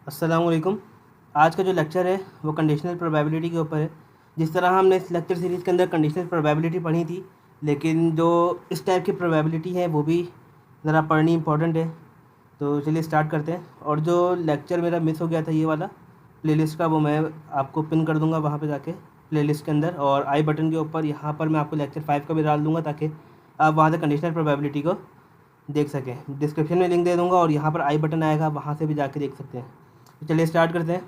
अस्सलाम वालेकुम। आज का जो लेक्चर है वो कंडीशनल प्रोबेबिलिटी के ऊपर है। जिस तरह हमने इस लेक्चर सीरीज़ के अंदर कंडीशनल प्रोबेबिलिटी पढ़ी थी, लेकिन जो इस टाइप की प्रोबेबिलिटी है वो भी ज़रा पढ़नी इंपॉर्टेंट है। तो चलिए स्टार्ट करते हैं। और जो लेक्चर मेरा मिस हो गया था ये वाला प्लेलिस्ट का, वो मैं आपको पिन कर दूंगा वहाँ पे जाके प्लेलिस्ट के अंदर, और आई बटन के ऊपर यहाँ पर मैं आपको लेक्चर 5 का भी डाल दूंगा ताकि आप वहाँ से कंडीशनल प्रोबेबिलिटी को देख सकें। डिस्क्रिप्शन में लिंक दे दूंगा और यहाँ पर आई बटन आएगा, वहाँ से भी जाके देख सकते हैं। तो चलिए स्टार्ट करते हैं।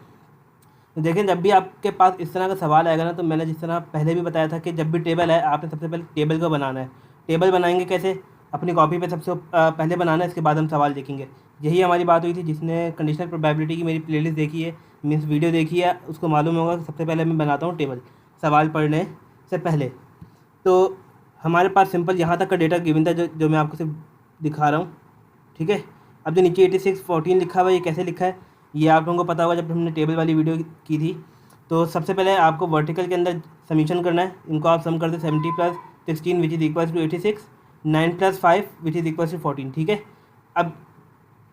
तो देखें, जब भी आपके पास इस तरह का सवाल आएगा ना, तो मैंने जिस तरह पहले भी बताया था कि जब भी टेबल है आपने सबसे पहले टेबल को बनाना है। टेबल बनाएंगे कैसे? अपनी कॉपी पे सबसे पहले बनाना है, इसके बाद हम सवाल देखेंगे। यही हमारी बात हुई थी। जिसने कंडीशनल प्रोबेबिलिटी की मेरी प्लेलिस्ट देखी है, मीन्स वीडियो देखी है, उसको मालूम होगा कि सबसे पहले मैं बनाता हूँ टेबल सवाल पढ़ने से पहले। तो हमारे पास सिंपल यहाँ तक का डेटा गिवन था जो मैं आपको सिर्फ दिखा रहा हूँ, ठीक है। अब जो नीचे 86 14 लिखा हुआ है, ये कैसे लिखा है ये आप लोगों को पता होगा जब हमने टेबल वाली वीडियो की थी। तो सबसे पहले आपको वर्टिकल के अंदर समीशन करना है। इनको आप सम कर दे 70 + 16 which is equals to 86, 9 + 5 which is equals to 14, ठीक है। अब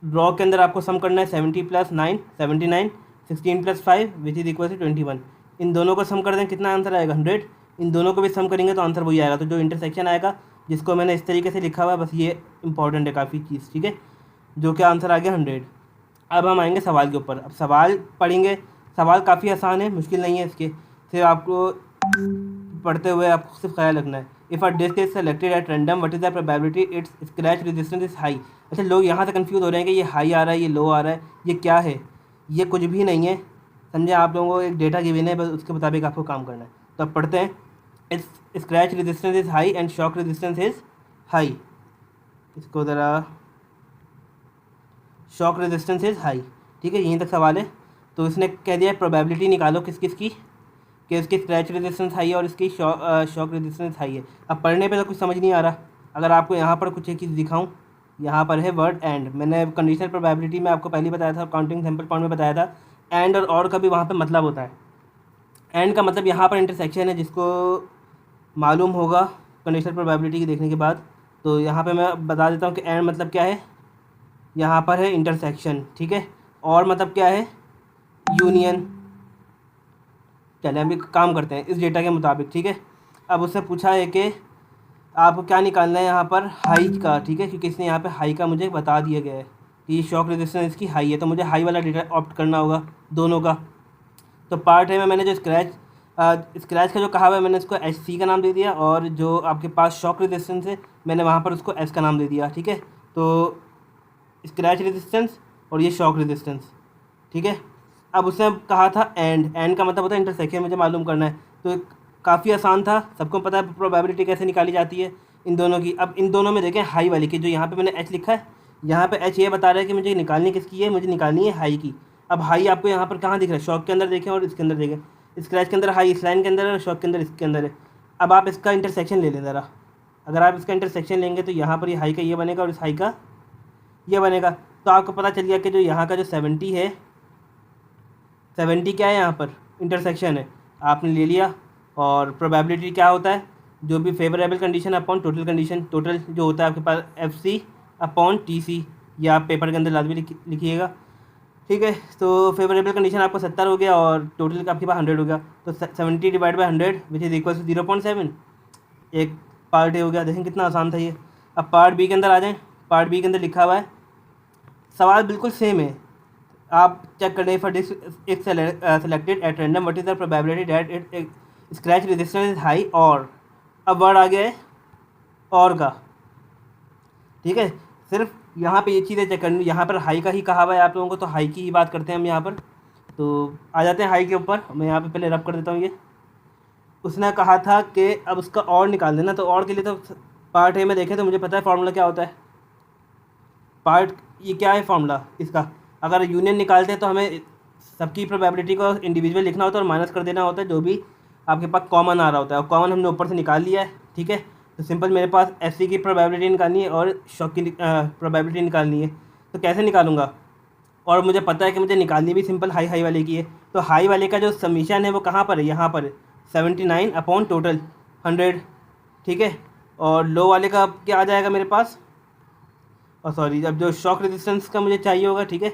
ड्रॉ के अंदर आपको सम करना है 70 + 9 79, 16 + 5 विच इज़ इक्वल टू 21। इन दोनों को सम कर दें, कितना आंसर आएगा? 100। इन दोनों को भी सम करेंगे तो आंसर वही आएगा। तो जो इंटरसेक्शन आएगा, जिसको मैंने इस तरीके से लिखा हुआ है, बस ये इंपॉर्टेंट है काफ़ी चीज़, ठीक है। जो कि आंसर आ गया 100। अब हम आएंगे सवाल के ऊपर। अब सवाल पढ़ेंगे। सवाल काफ़ी आसान है, मुश्किल नहीं है इसके। सिर्फ आपको पढ़ते हुए आपको सिर्फ ख्याल रखना है। If a disc is selected at random, what is the probability its scratch resistance is high. अच्छा, लोग यहाँ से कंफ्यूज हो रहे हैं कि ये हाई आ रहा है, ये लो आ रहा है, ये क्या है? ये कुछ भी नहीं है, समझे। आप लोगों को एक डेटा गिवन है, बस उसके मुताबिक आपको काम करना है। तो अब पढ़ते हैं। It's scratch resistance is high and shock resistance is high. इसको ज़रा, शॉक रेजिस्टेंस इज हाई, ठीक है, यहीं तक सवाल है। तो इसने कह दिया प्रोबेबिलिटी निकालो किस किस की, कि इसकी स्क्रैच रेजिस्टेंस हाई है और इसकी शॉक रेजिस्टेंस हाई है। अब पढ़ने पे तो कुछ समझ नहीं आ रहा। अगर आपको यहाँ पर कुछ एक चीज़ दिखाऊं, यहाँ पर है वर्ड एंड। मैंने कंडीशनल प्रोबेबिलिटी में आपको पहले बताया था, काउंटिंग सैम्पल पॉइंट में बताया था, एंड और का भी वहाँ पर मतलब होता है। एंड का मतलब यहाँ पर इंटरसेक्शन है, जिसको मालूम होगा कंडीशनल प्रोबेबिलिटी की देखने के बाद। तो यहाँ पर मैं बता देता हूँ कि एंड मतलब क्या है। यहाँ पर है इंटरसेक्शन, ठीक है। और मतलब क्या है? यूनियन। चलिए हम एक काम करते हैं इस डेटा के मुताबिक, ठीक है। अब उससे पूछा है कि आपको क्या निकालना है यहाँ पर, हाई का, ठीक है, क्योंकि इसने यहाँ पे हाई का मुझे बता दिया गया है कि ये शॉक रेजिस्टेंस इसकी हाई है, तो मुझे हाई वाला डेटा ऑप्ट करना होगा दोनों का। तो पार्ट है में मैंने जो स्क्रैच का जो कहा हुआ है, मैंने इसको एच सी का नाम दे दिया, और जो आपके पास शॉक रेजिस्टेंस है मैंने वहाँ पर उसको एस का नाम दे दिया, ठीक है। तो स्क्रैच रेजिस्टेंस और ये शॉक रेजिस्टेंस, ठीक है। अब उसने कहा था एंड का मतलब होता है इंटरसेक्शन, मुझे मालूम करना है। तो काफ़ी आसान था, सबको पता है प्रोबेबिलिटी कैसे निकाली जाती है इन दोनों की। अब इन दोनों में देखें हाई वाली की, जो यहाँ पे मैंने एच लिखा है, यहाँ पे एच ये बता रहा है कि मुझे निकालनी किसकी है, मुझे निकालनी है हाई की। अब हाई आपको यहाँ पर कहाँ दिख रहा है? शॉक के अंदर देखें और इसके अंदर देखें। स्क्रैच के अंदर हाई इस लाइन के अंदर है और शॉक के अंदर इसके अंदर है। अब आप इसका इंटरसेक्शन ले लें ज़रा। अगर आप इसका इंटरसेक्शन लेंगे तो यहाँ पर ये हाई का ये बनेगा और इस हाई का ये बनेगा। तो आपको पता चल गया कि जो यहाँ का जो 70 है, 70 क्या है? यहाँ पर इंटरसेक्शन है, आपने ले लिया। और प्रोबेबिलिटी क्या होता है? जो भी favourable condition upon total condition, total जो होता है आपके पास FC अपॉन TC, ये आप पेपर के अंदर लाजमी लिखिएगा, ठीक है। तो फेवरेबल कंडीशन आपको 70 हो गया और टोटल का आपके पास 100 हो गया। तो 70 / 100 विच इज़ इक्वल टू 0.7। एक पार्ट ए हो गया। देखें कितना आसान था ये। अब पार्ट बी के अंदर आ जाएँ। पार्ट बी के अंदर लिखा हुआ है, सवाल बिल्कुल सेम है। आप चेक कर लें, for disc is selected at random, what is the probability that it scratch resistance is high. और अब वर्ड आ गया है और का, ठीक है। सिर्फ यहाँ पे ये चीज़ें चेक करनी। यहाँ पर हाई का ही कहा हुआ है आप लोगों को, तो हाई की ही बात करते हैं हम यहाँ पर। तो आ जाते हैं हाई के ऊपर। मैं यहाँ पे पहले रब कर देता हूँ ये। उसने कहा था कि अब उसका और निकाल देना। तो और के लिए तो पार्ट ए में देखें तो मुझे पता है फार्मूला क्या होता है। पार्ट ये क्या है फार्मूला इसका? अगर यूनियन निकालते हैं तो हमें सबकी प्रोबेबिलिटी को इंडिविजुअल लिखना होता है और माइनस कर देना होता है जो भी आपके पास कॉमन आ रहा होता है। और कॉमन हमने ऊपर से निकाल लिया है, ठीक है। तो सिंपल मेरे पास एस की प्रोबेबिलिटी निकालनी है और शॉक की प्रोबेबिलिटी निकालनी है। तो कैसे निकालूंगा? और मुझे पता है कि मुझे निकालनी भी सिंपल हाई वाले की है। तो हाई वाले का जो समीशन है वो कहाँ पर है? यहाँ पर 79 अपॉन टोटल 100, ठीक है। और लो वाले का क्या आ जाएगा मेरे पास? और सॉरी, अब जो शॉक रेजिस्टेंस का मुझे चाहिए होगा, ठीक है,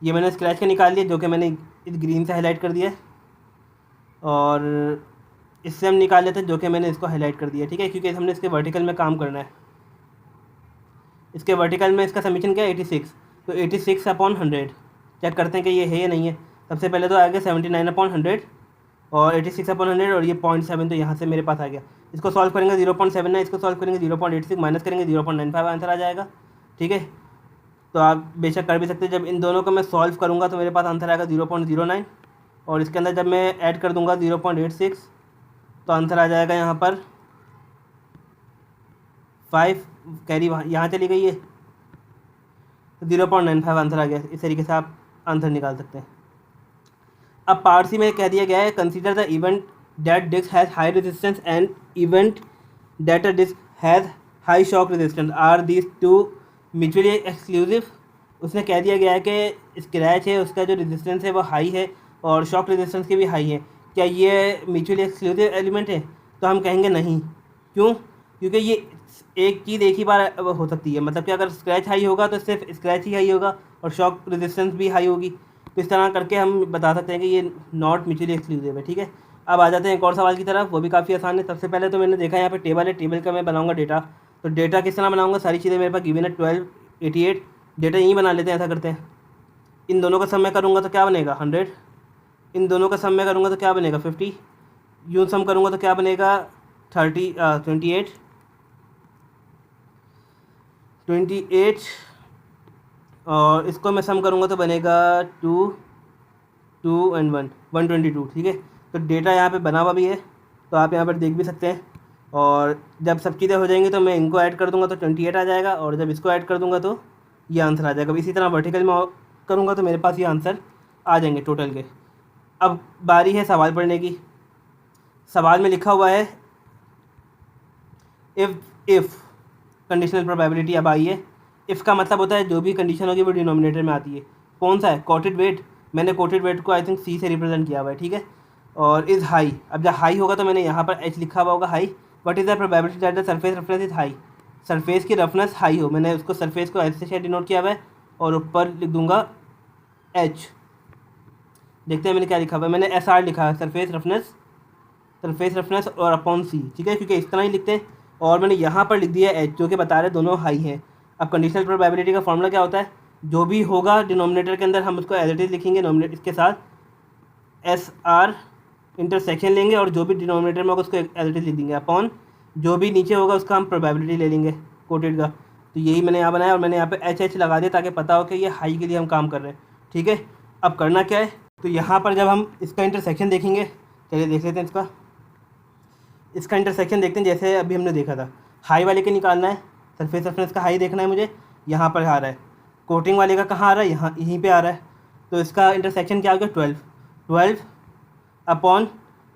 ये मैंने स्क्रैच का निकाल लिया जो कि मैंने इस ग्रीन से हाईलाइट कर दिया है, और इससे हम निकाल लेते हैं जो कि मैंने इसको हाईलाइट कर दिया, ठीक है, क्योंकि हमने इसके वर्टिकल में काम करना है। इसके वर्टिकल में इसका समीशन क्या है 86, तो 86/100 चेक करते हैं कि ये है या नहीं है। सबसे पहले तो आ गया 79/100 और 86/100 और ये 0.7 तो यहाँ से मेरे पास आ गया। इसको सॉल्व करेंगे 0.7 है, इसको सॉल्व करेंगे 0.86, माइनस करेंगे 0.95 आंसर आ जाएगा, ठीक है। तो आप बेशक कर भी सकते हैं। जब इन दोनों को मैं सॉल्व करूँगा तो मेरे पास आंसर आएगा 0.09 और इसके अंदर जब मैं ऐड कर दूँगा 0.86 तो आंसर आ जाएगा यहाँ पर 5, कैरी यहाँ चली गई है, तो 0.95 आंसर आ गया। इस तरीके से आप आंसर निकाल सकते हैं। अब पार्ट सी में कह दिया गया है consider the event that disc has high resistance and event that a disc has high shock resistance, are these two mutually exclusive. उसने कह दिया गया है कि स्क्रैच है उसका जो रेजिस्टेंस है वो हाई है और शॉक रेजिस्टेंस की भी हाई है, क्या ये म्यूचुअली एक्सक्लूसिव एलिमेंट है? तो हम कहेंगे नहीं। क्यों? क्योंकि ये एक चीज़ एक ही बार हो सकती है, मतलब कि अगर स्क्रैच हाई होगा तो सिर्फ स्क्रैच ही हाई होगा और शॉक रेजिस्टेंस भी हाई होगी। तो इस तरह करके हम बता सकते हैं कि ये नॉट म्यूचुअली एक्सक्लूसिव है, ठीक है। अब आ जाते हैं एक और सवाल की तरफ, वो भी काफ़ी आसान है। सबसे पहले तो मैंने देखा यहाँ पे टेबल है, टेबल का मैं बनाऊंगा डेटा। तो डेटा किस तरह बनाऊंगा, सारी चीज़ें मेरे पास गिवन है 12, 88, डेटा यहीं बना लेते हैं। ऐसा करते हैं, इन दोनों का सम में करूँगा तो क्या बनेगा 100, इन दोनों का सम में करूँगा तो क्या बनेगा 50, यूँ सम करूँगा तो क्या बनेगा 28 और इसको मैं सम करूँगा तो बनेगा 2 2 एंड 1 122, ठीक है। तो डेटा यहाँ पे बना हुआ भी है, तो आप यहाँ पर देख भी सकते हैं। और जब सब चीज़ें हो जाएंगी तो मैं इनको ऐड कर दूँगा तो 28 आ जाएगा और जब इसको ऐड कर दूँगा तो ये आंसर आ जाएगा। इसी तरह वर्टिकल में करूँगा तो मेरे पास ये आंसर आ जाएंगे टोटल के। अब बारी है सवाल पढ़ने की। सवाल में लिखा हुआ है इफ़ कंडीशनल प्रोबेबिलिटी। अब आई है, इफ़ का मतलब होता है जो भी कंडीशन होगी वो डिनोमिनेटर में आती है। कौन सा है? Coated weight. मैंने कोटेड वेट को आई थिंक सी से रिप्रेजेंट किया हुआ है, ठीक है। और इज़ हाई, अब जब हाई होगा तो मैंने यहाँ पर एच लिखा हुआ होगा high. What is the probability that the surface roughness is high, surface की रफनेस हाई हो। मैंने उसको सरफेस को एच से डिनोट किया हुआ है और ऊपर लिख दूंगा एच। देखते हैं मैंने क्या लिखा हुआ है, मैंने एस आर लिखा है, सरफेस रफनेस और अपॉन सी, ठीक है, क्योंकि इस तरह ही लिखते हैं। और मैंने यहाँ पर लिख दिया एच जो कि बता रहे दोनों हाई हैं। अब कंडीशनल प्रोबेबिलिटी का फॉर्मूला क्या होता है, जो भी होगा डिनोमिनेटर के अंदर हम उसको एज इट इज लिखेंगे, नोमिनेटर इसके साथ एस आर इंटरसेक्शन लेंगे और जो भी डिनोमिनेटर में होगा उसको एज इट इज लिख देंगे अपॉन जो भी नीचे होगा उसका हम प्रोबेबिलिटी ले लेंगे कोटेड का। तो यही मैंने यहाँ बनाया और मैंने यहाँ पे एच एच लगा दिया ताकि पता हो कि ये हाई के लिए हम काम कर रहे हैं, ठीक है। अब करना क्या है, तो यहाँ पर जब हम इसका इंटरसेक्शन देखेंगे, चलिए देख लेते हैं इसका इंटरसेक्शन देखते हैं। जैसे अभी हमने देखा था हाई वाले के निकालना है, सरफेस रफनेस का हाई देखना है मुझे, यहाँ पर आ रहा है। कोटिंग वाले का कहाँ आ रहा है, यहाँ यहीं पे आ रहा है। तो इसका इंटरसेक्शन क्या हो गया 12 अपॉन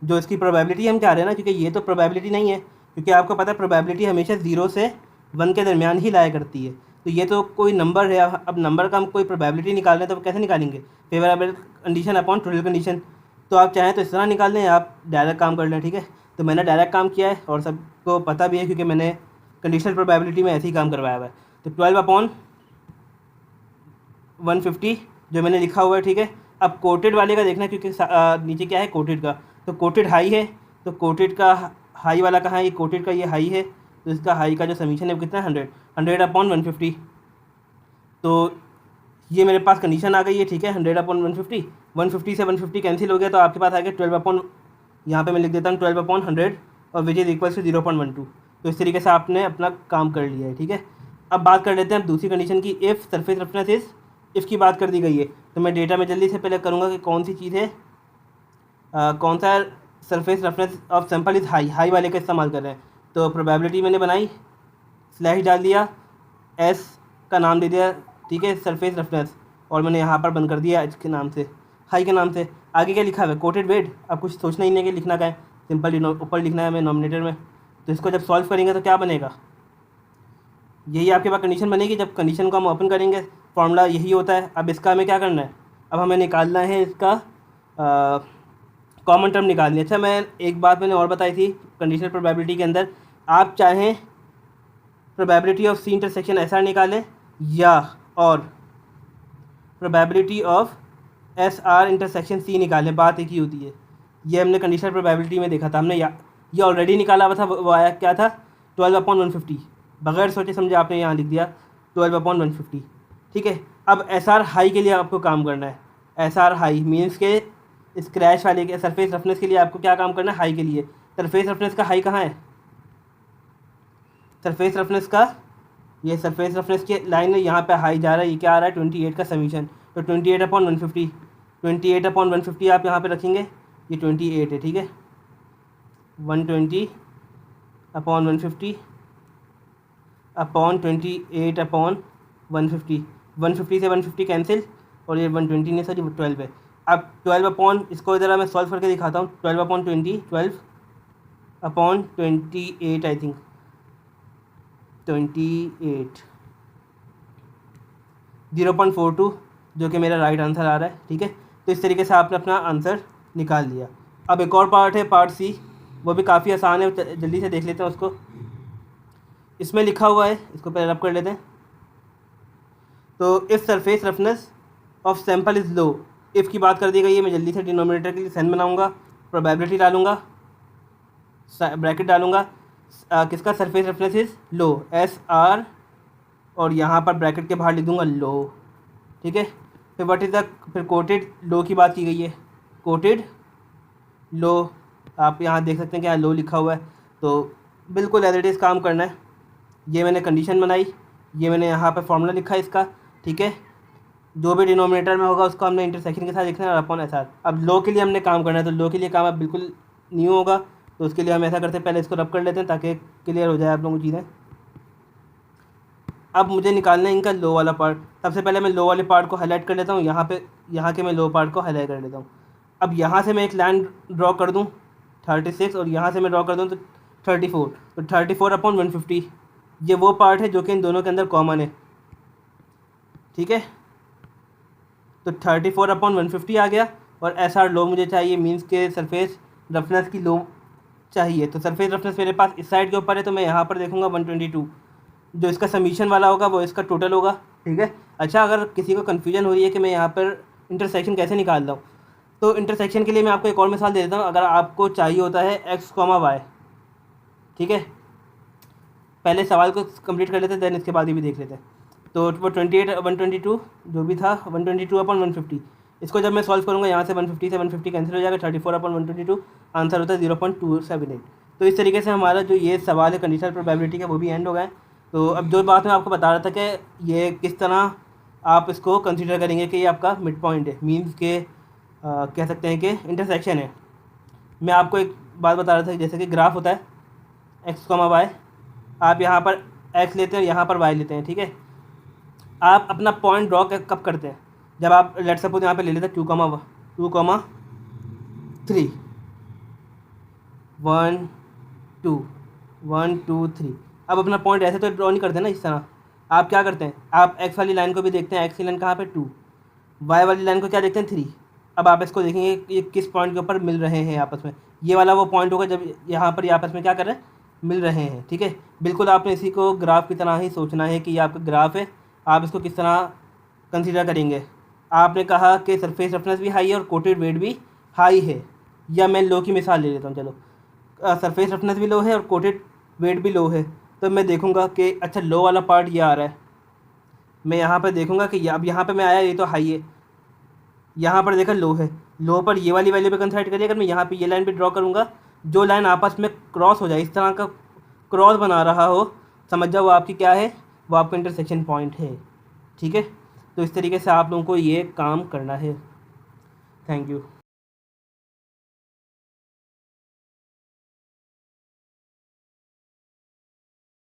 जो इसकी प्रोबेबिलिटी हम क्या रहे हैं ना, क्योंकि ये तो प्रोबेबिलिटी नहीं है, क्योंकि आपको पता है प्रोबेबिलिटी हमेशा 0 से 1 के दरमियान ही लाया करती है। तो ये तो कोई नंबर है, अब नंबर का हम कोई प्रोबेबिलिटी निकाल रहे हैं तो कैसे निकालेंगे, favourable condition upon total condition. तो आप चाहें तो इस तरह निकाल लें, आप डायरेक्ट काम कर लें, ठीक है। तो मैंने डायरेक्ट काम किया है और सबको पता भी है क्योंकि मैंने कंडीशनल प्रोबेबिलिटी में ऐसे ही काम करवाया हुआ है। तो 12/150 जो मैंने लिखा हुआ है, ठीक है। अब कोटेड वाले का देखना है क्योंकि नीचे क्या है कोटेड का, तो कोटेड हाई है, तो कोटेड का हाई वाला कहाँ है, ये कोटेड का ये हाई है, तो इसका हाई का जो समीशन है वो कितना है 100/150। तो ये मेरे पास कंडीशन आ गई है, ठीक है। 100/150, 150 से 150 कैंसिल हो गया तो आपके पास आ गया 12 यहाँ पे मैं लिख देता हूँ 12/100 और विच इज़ इक्वल टू 0.12। तो इस तरीके से आपने अपना काम कर लिया है, ठीक है। अब बात कर लेते हैं दूसरी कंडीशन की, if surface roughness is, if की बात कर दी गई है। तो मैं डेटा में जल्दी से पहले करूँगा कि कौन सी चीज़ है, कौन सा surface roughness of sample is high वाले का इस्तेमाल कर रहे हैं। तो प्रोबेबिलिटी मैंने बनाई, स्लैश डाल दिया, एस का नाम दे दिया, ठीक है, सरफेस रफनेस, और मैंने यहाँ पर बंद कर दिया एच के नाम से, हाई के नाम से। आगे क्या लिखा हुआ है कोटेड वेट। अब कुछ सोचना ही नहीं है कि लिखना क्या है, सिंपल ऊपर लिखना है हमें नॉमिनेटर में। तो इसको जब सॉल्व करेंगे तो क्या बनेगा, यही आपके पास कंडीशन बनेगी। जब कंडीशन को हम ओपन करेंगे फॉर्मूला यही होता है। अब इसका हमें क्या करना है, अब हमें निकालना है इसका कॉमन टर्म निकालनी है। अच्छा, मैं एक बात मैंने और बताई थी कंडीशनल प्रोबेबिलिटी के अंदर, आप चाहें प्रोबेबिलिटी ऑफ सी इंटरसेक्शन ऐसा निकालें या और probability of S R intersection C निकालें, बात एक ही होती है। ये हमने कंडीशनल प्रोबेबिलिटी में देखा था, हमने ये ऑलरेडी निकाला हुआ था। वो आया क्या था, 12/150, बगैर सोचे समझे आपने यहाँ लिख दिया 12/150। ठीक है, अब एस आर हाई के लिए आपको काम करना है। एस आर हाई मीन्स के स्क्रैच वाले के सरफेस रफनेस के लिए आपको क्या काम करना है, हाई के लिए। सरफेस रफनेस का हाई कहाँ है, सरफेस रफनेस का, ये सरफेस रफनेस की लाइन है, यहाँ पे हाई जा रहा है, ये क्या आ रहा है 28 का समीशन। तो 28/150, 28/150 आप यहाँ पे रखेंगे, ये 28 है। ठीक है, 120/150 अपॉन 28/150, 150 से 150 कैंसिल, और ये 120 नहीं सर, ये 12 है। अब 12 अपॉन, इसको ज़रा मैं सॉल्व करके दिखाता हूँ। 12/20, 12/28 आई थिंक 28, 0.42 जो कि मेरा राइट आंसर आ रहा है। ठीक है, तो इस तरीके से आपने अपना आंसर निकाल लिया। अब एक और पार्ट है, पार्ट सी, वो भी काफ़ी आसान है, जल्दी से देख लेते हैं उसको। इसमें लिखा हुआ है, इसको पहले रब कर लेते हैं। तो if surface roughness of sample is low, if की बात कर दी गई है, मैं जल्दी से डिनोमिनेटर के लिए साइन बनाऊंगा, प्रोबेबिलिटी डालूंगा, ब्रैकेट डालूंगा, किसका, surface roughness is low, S R, और यहाँ पर ब्रैकेट के बाहर लिख दूंगा लो। ठीक है, फिर व्हाट इज़ द, फिर कोटेड लो की बात की गई है, कोटेड लो, आप यहाँ देख सकते हैं कि यहाँ लो लिखा हुआ है। तो बिल्कुल एज इट इज़ काम करना है। ये मैंने कंडीशन बनाई, ये मैंने यहाँ पर फॉर्मूला लिखा है इसका। ठीक है, जो भी डिनोमिनेटर में होगा उसको हमने इंटरसेक्शन के साथ लिखना है, और अपॉन एस आर। अब लो के लिए हमने काम करना है, तो लो के लिए काम अब बिल्कुल न्यू होगा। तो उसके लिए हम ऐसा करते हैं, पहले इसको रब कर लेते हैं ताकि क्लियर हो जाए आप लोगों को चीज़ें। अब मुझे निकालना है इनका लो वाला पार्ट। सबसे पहले मैं लो वाले पार्ट को हाईलाइट कर लेता हूँ, यहाँ पे, यहाँ के मैं लो पार्ट को हाईलाइट कर लेता हूँ। अब यहाँ से मैं एक लाइन ड्रॉ कर दूँ 36, और यहाँ से मैं ड्रॉ कर दूँ तो 34, तो 34/150 ये वो पार्ट है जो कि इन दोनों के अंदर कॉमन है। ठीक है, तो 34/150 आ गया, और एस आर लो मुझे चाहिए, मीन्स के सरफेस रफनेस की लो चाहिए। तो सरफेस रफनेस मेरे पास इस साइड के ऊपर है, तो मैं यहाँ पर देखूँगा 122, जो इसका समीशन वाला होगा वो इसका टोटल होगा। ठीक है, अच्छा, अगर किसी को कन्फ्यूजन हो रही है कि मैं यहाँ पर इंटरसेक्शन कैसे निकाल रहा हूँ, तो इंटरसेक्शन के लिए मैं आपको एक और मिसाल दे देता हूँ। अगर आपको चाहिए होता है x, y, ठीक है, पहले सवाल को कंप्लीट कर लेते हैं, देन इसके बाद ही भी देख लेते हैं। तो वो 122 जो भी था, 122/150, इसको जब मैं सॉल्व करूँगा, यहाँ से 150 से 150 कैंसिल हो जाएगा, 34/122 आंसर होता है 0.278। तो इस तरीके से हमारा जो ये सवाल है कंडीशनल प्रोबेबिलिटी का, वो भी एंड हो गया है। तो अब जो बात मैं आपको बता रहा था कि ये किस तरह आप इसको कंसीडर करेंगे कि ये आपका मिड पॉइंट है, मीन्स के कह सकते हैं कि इंटरसेक्शन है। मैं आपको एक बात बता रहा था, जैसे कि ग्राफ होता है x, y, आप यहाँ पर x लेते हैं, यहाँ पर y लेते हैं। ठीक है, आप अपना पॉइंट ड्रॉ कब करते हैं, जब आप लेट सपोज यहाँ पे ले लेते हैं 2, 3, 1, 2, 1, 2, 3। अब अपना पॉइंट ऐसे तो ड्रॉ नहीं करते ना, इस तरह आप क्या करते हैं, आप x वाली लाइन को भी देखते हैं, x की लाइन कहाँ पे 2, y वाली लाइन को क्या देखते हैं 3। अब आप इसको देखेंगे ये किस पॉइंट के ऊपर मिल रहे हैं आपस में, ये वाला वो पॉइंट होगा जब यहाँ पर ये आपस में क्या कर रहे हैं, मिल रहे हैं। ठीक है, बिल्कुल आपने इसी को ग्राफ की तरह ही सोचना है कि ये आपका ग्राफ है, आप इसको किस तरह कंसीडर करेंगे। आपने कहा कि सरफेस रफनेस भी हाई है और कोटेड वेट भी हाई है, या मैं लो की मिसाल ले लेता हूँ। चलो, सरफेस रफनेस भी लो है और कोटेड वेट भी लो है, तो मैं देखूँगा कि अच्छा लो वाला पार्ट ये आ रहा है, मैं यहाँ पर देखूँगा कि अब यहाँ पर मैं आया, ये तो हाई है, यहाँ पर देखा लो है, लो पर ये वाली वैल्यू पे कंसिडर करिए। अगर मैं यहाँ पे ये लाइन पे ड्रॉ करूँगा, जो लाइन आपस में क्रॉस हो जाए, इस तरह का क्रॉस बना रहा हो, समझ जाओ वो आपकी क्या है, वो आपका इंटरसेक्शन पॉइंट है। ठीक है, तो इस तरीके से आप लोगों को ये काम करना है। Thank you.